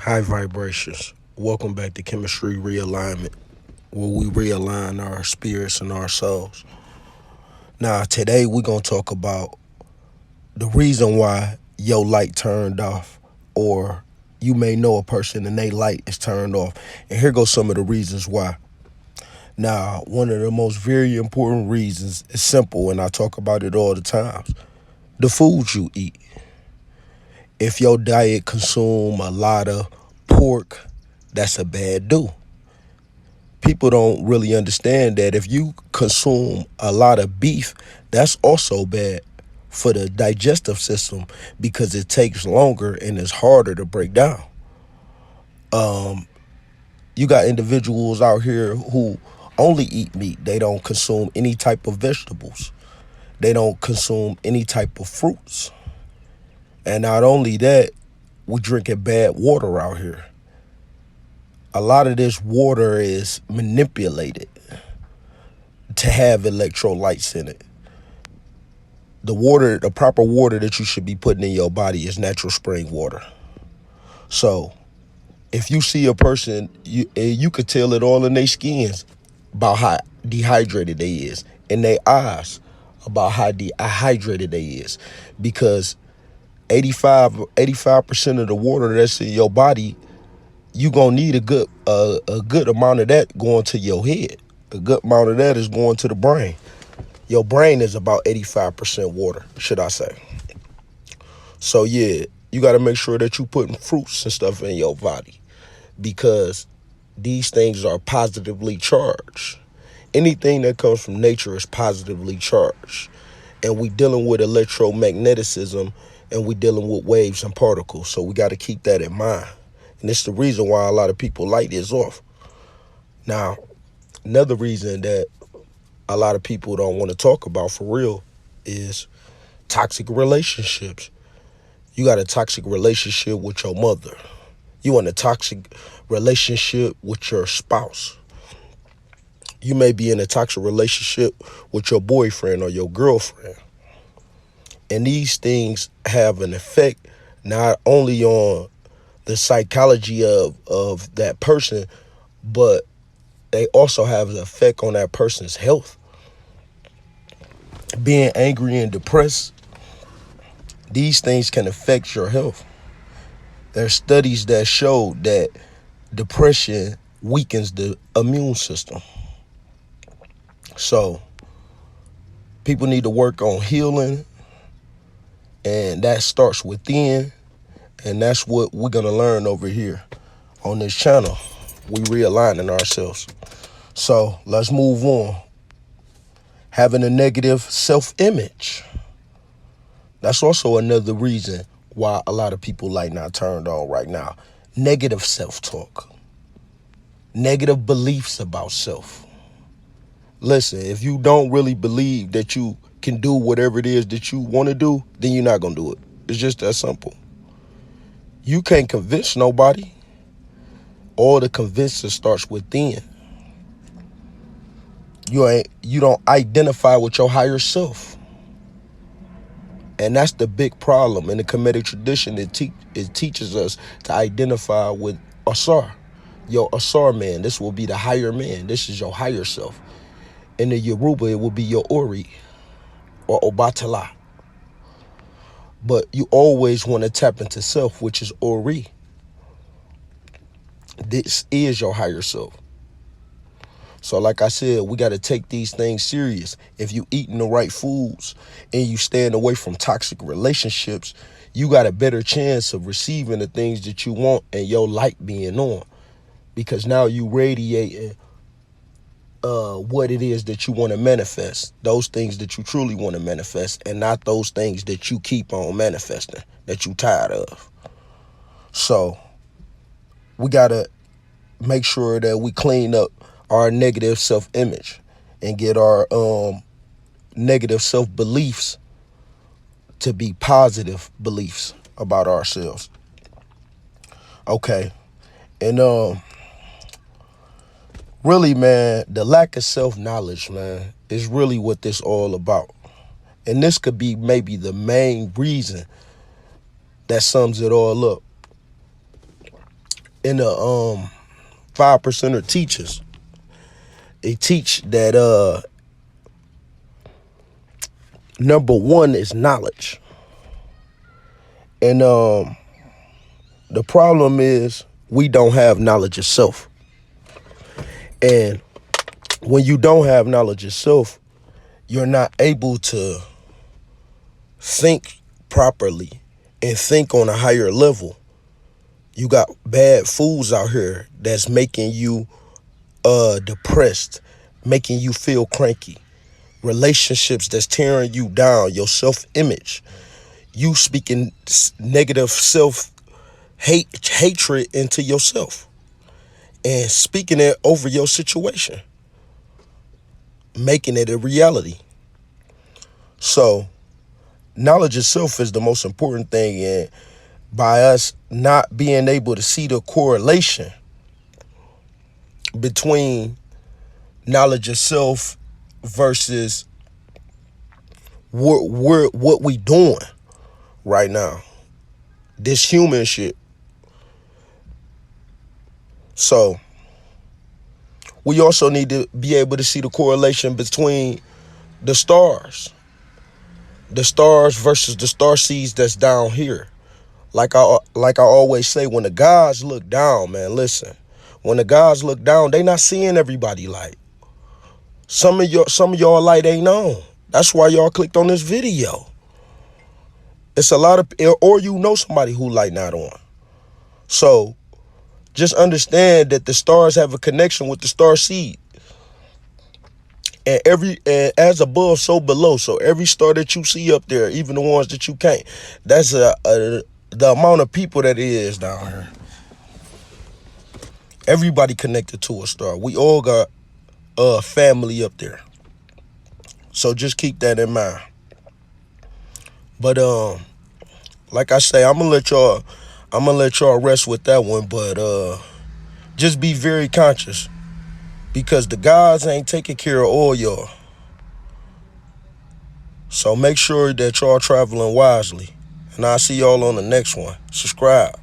High vibrations. Welcome back to Chemistry Realignment, where we realign our spirits and our souls. Now, today we're going to talk about the reason why your light turned off, or you may know a person and their light is turned off. And here goes some of the reasons why. Now, one of the most very important reasons is simple, and I talk about it all the time. The foods you eat. If your diet consume a lot of pork, that's a bad do. People don't really understand that if you consume a lot of beef, that's also bad for the digestive system because it takes longer and it's harder to break down. You got individuals out here who only eat meat. They don't consume any type of vegetables. They don't consume any type of fruits. And not only that, we drinking bad water out here. A lot of this water is manipulated to have electrolytes in it. The proper water that you should be putting in your body is natural spring water. So if you see a person, you could tell it all in their skins about how dehydrated they is, in their eyes about how dehydrated they is, because 85% of the water that's in your body, you gonna need a good amount of that going to your head. A good amount of that is going to the brain. Your brain is about 85% water, should I say. So yeah, you got to make sure that you putting fruits and stuff in your body, because these things are positively charged. Anything that comes from nature is positively charged. And we dealing with electromagnetism, and we dealing with waves and particles. So we got to keep that in mind. And it's the reason why a lot of people light is off. Now, another reason that a lot of people don't want to talk about for real is toxic relationships. You got a toxic relationship with your mother. You in a toxic relationship with your spouse. You may be in a toxic relationship with your boyfriend or your girlfriend. And these things have an effect not only on the psychology of that person, but they also have an effect on that person's health. Being angry and depressed, these things can affect your health. There are studies that show that depression weakens the immune system. So people need to work on healing, and that starts within, and that's what we're going to learn over here on this channel. We realigning ourselves. So let's move on. Having a negative self-image. That's also another reason why a lot of people like not turned on right now. Negative self-talk. Negative beliefs about self. Listen, if you don't really believe that you can do whatever it is that you want to do, then you're not going to do it. It's just that simple. You can't convince nobody. All the convincing starts within. You don't identify with your higher self. And that's the big problem. In the Kemetic tradition, it teaches us to identify with Asar. Your Asar man, this will be the higher man. This is your higher self. In the Yoruba, it will be your Ori or Obatala. But you always want to tap into self, which is Ori. This is your higher self. So like I said, we got to take these things serious. If you eating the right foods and you staying away from toxic relationships, you got a better chance of receiving the things that you want and your light being on. Because now you radiating what it is that you want to manifest. Those things that you truly want to manifest, and not those things that you keep on manifesting, that you tired of. So we got to make sure that we clean up our negative self-image and get our negative self-beliefs to be positive beliefs about ourselves. Okay. And really, man, the lack of self-knowledge, man, is really what this all about. And this could be maybe the main reason that sums it all up. in the 5% teachers, they teach that number one is knowledge. And the problem is we don't have knowledge itself. And when you don't have knowledge itself, you're not able to think properly and think on a higher level. You got bad foods out here that's making you depressed, making you feel cranky. Relationships that's tearing you down, your self-image. You speaking negative hatred into yourself and speaking it over your situation, making it a reality. So knowledge itself is the most important thing, and by us not being able to see the correlation between knowledge itself versus what we doing right now, this human shit. So we also need to be able to see the correlation between the stars versus the star seeds that's down here. Like I always say, when the gods look down, man, listen. When the gods look down, they not seeing everybody light. Some of y'all light ain't on. That's why y'all clicked on this video. It's a lot of, or you know somebody who light not on. So just understand that the stars have a connection with the star seed. And as above, so below. So every star that you see up there, even the ones that you can't, that's the amount of people that is down here. Everybody connected to a star. We all got a family up there. So just keep that in mind. But like I say, I'm gonna let y'all rest with that one. But just be very conscious, because the gods ain't taking care of all y'all. So make sure that y'all traveling wisely. And I'll see y'all on the next one. Subscribe.